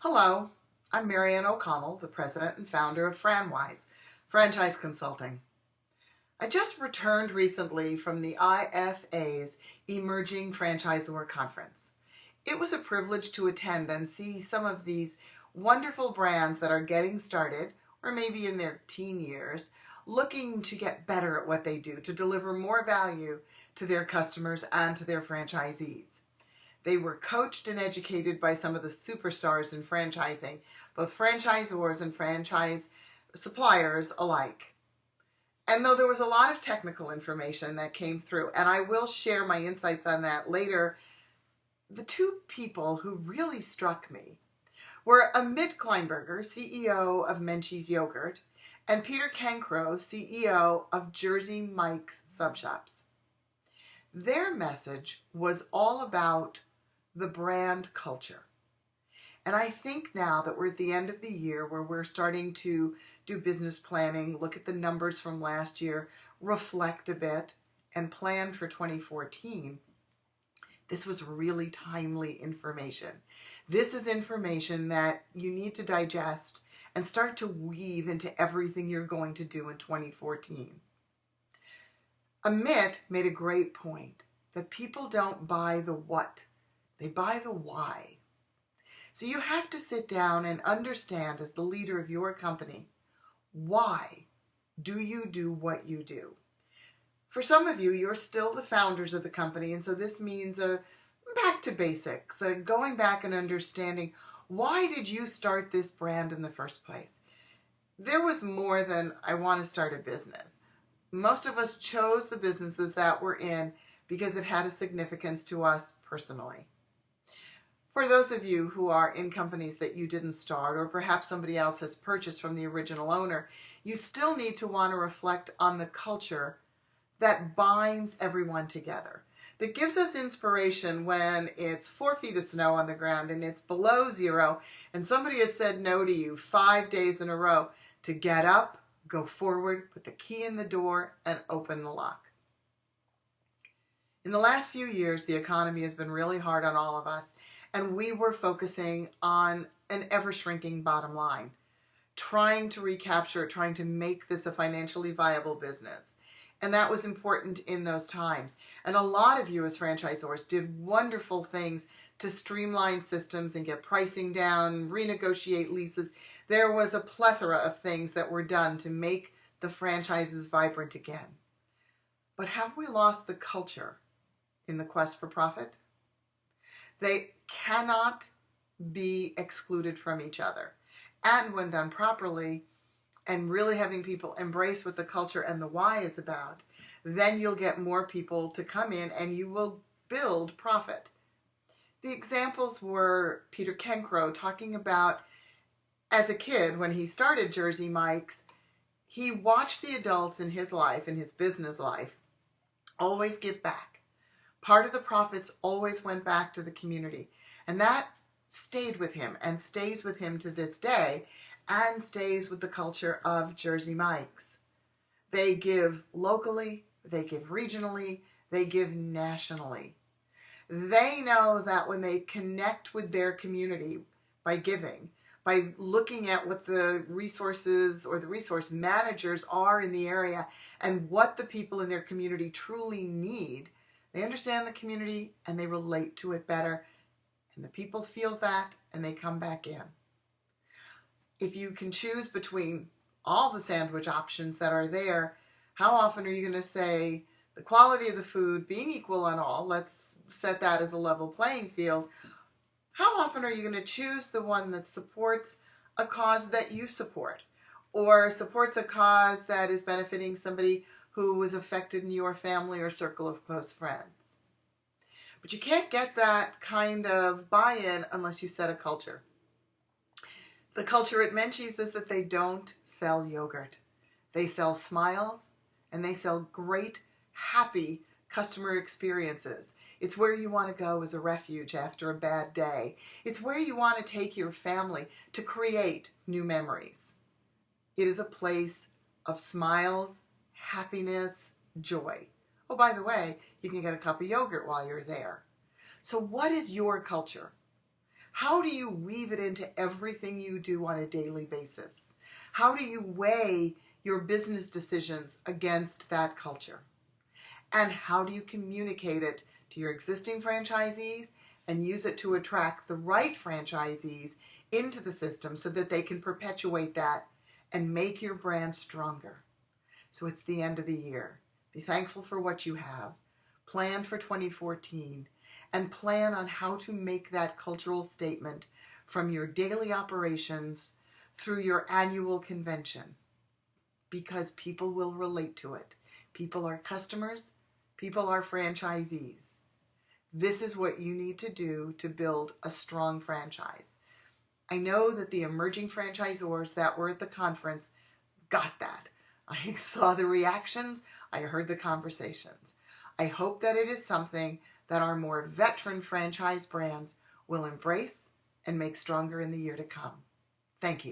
Hello, I'm Marianne O'Connell, the president and founder of FranWise, Franchise Consulting. I just returned recently from the IFA's Emerging Franchisor Conference. It was a privilege to attend and see some of these wonderful brands that are getting started, or maybe in their teen years, looking to get better at what they do, to deliver more value to their customers and to their franchisees. They were coached and educated by some of the superstars in franchising, both franchisors and franchise suppliers alike. And though there was a lot of technical information that came through, and I will share my insights on that later, the two people who really struck me were Amit Kleinberger, CEO of Menchie's Yogurt, and Peter Cancro, CEO of Jersey Mike's Sub Shops. Their message was all about the brand culture. And I think now that we're at the end of the year where we're starting to do business planning, look at the numbers from last year, reflect a bit, and plan for 2014, this was really timely information. This is information that you need to digest and start to weave into everything you're going to do in 2014. Amit made a great point that people don't buy the what, they buy the why. So you have to sit down and understand, as the leader of your company, why do you do what you do? For some of you, you're still the founders of the company, and so this means back to basics, going back and understanding, why did you start this brand in the first place? There was more than, I want to start a business. Most of us chose the businesses that we're in because it had a significance to us personally. For those of you who are in companies that you didn't start, or perhaps somebody else has purchased from the original owner, you still need to want to reflect on the culture that binds everyone together, that gives us inspiration when it's 4 feet of snow on the ground and it's below zero, and somebody has said no to you 5 days in a row, to get up, go forward, put the key in the door, and open the lock. In the last few years, the economy has been really hard on all of us, and we were focusing on an ever-shrinking bottom line, trying to recapture it, trying to make this a financially viable business. And that was important in those times. And a lot of you as franchisors did wonderful things to streamline systems and get pricing down, renegotiate leases. There was a plethora of things that were done to make the franchises vibrant again. But have we lost the culture in the quest for profit? They cannot be excluded from each other. And when done properly, and really having people embrace what the culture and the why is about, then you'll get more people to come in and you will build profit. The examples were Peter Cancro talking about, as a kid, when he started Jersey Mike's, he watched the adults in his life, in his business life, always give back. Part of the profits always went back to the community. And that stayed with him and stays with him to this day, and stays with the culture of Jersey Mike's. They give locally, they give regionally, they give nationally. They know that when they connect with their community by giving, by looking at what the resources or the resource managers are in the area and what the people in their community truly need, they understand the community and they relate to it better. And the people feel that and they come back in. If you can choose between all the sandwich options that are there, how often are you going to say the quality of the food being equal on all, let's set that as a level playing field, how often are you going to choose the one that supports a cause that you support, or supports a cause that is benefiting somebody who was affected in your family or circle of close friends? But you can't get that kind of buy-in unless you set a culture. The culture at Menchie's is that they don't sell yogurt. They sell smiles and they sell great, happy customer experiences. It's where you want to go as a refuge after a bad day. It's where you want to take your family to create new memories. It is a place of smiles, happiness, joy. Oh, by the way, you can get a cup of yogurt while you're there. So what is your culture? How do you weave it into everything you do on a daily basis? How do you weigh your business decisions against that culture? And how do you communicate it to your existing franchisees and use it to attract the right franchisees into the system so that they can perpetuate that and make your brand stronger? So it's the end of the year. Be thankful for what you have. Plan for 2014 and plan on how to make that cultural statement from your daily operations through your annual convention, because people will relate to it. People are customers. People are franchisees. This is what you need to do to build a strong franchise. I know that the emerging franchisors that were at the conference got that. I saw the reactions. I heard the conversations. I hope that it is something that our more veteran franchise brands will embrace and make stronger in the year to come. Thank you.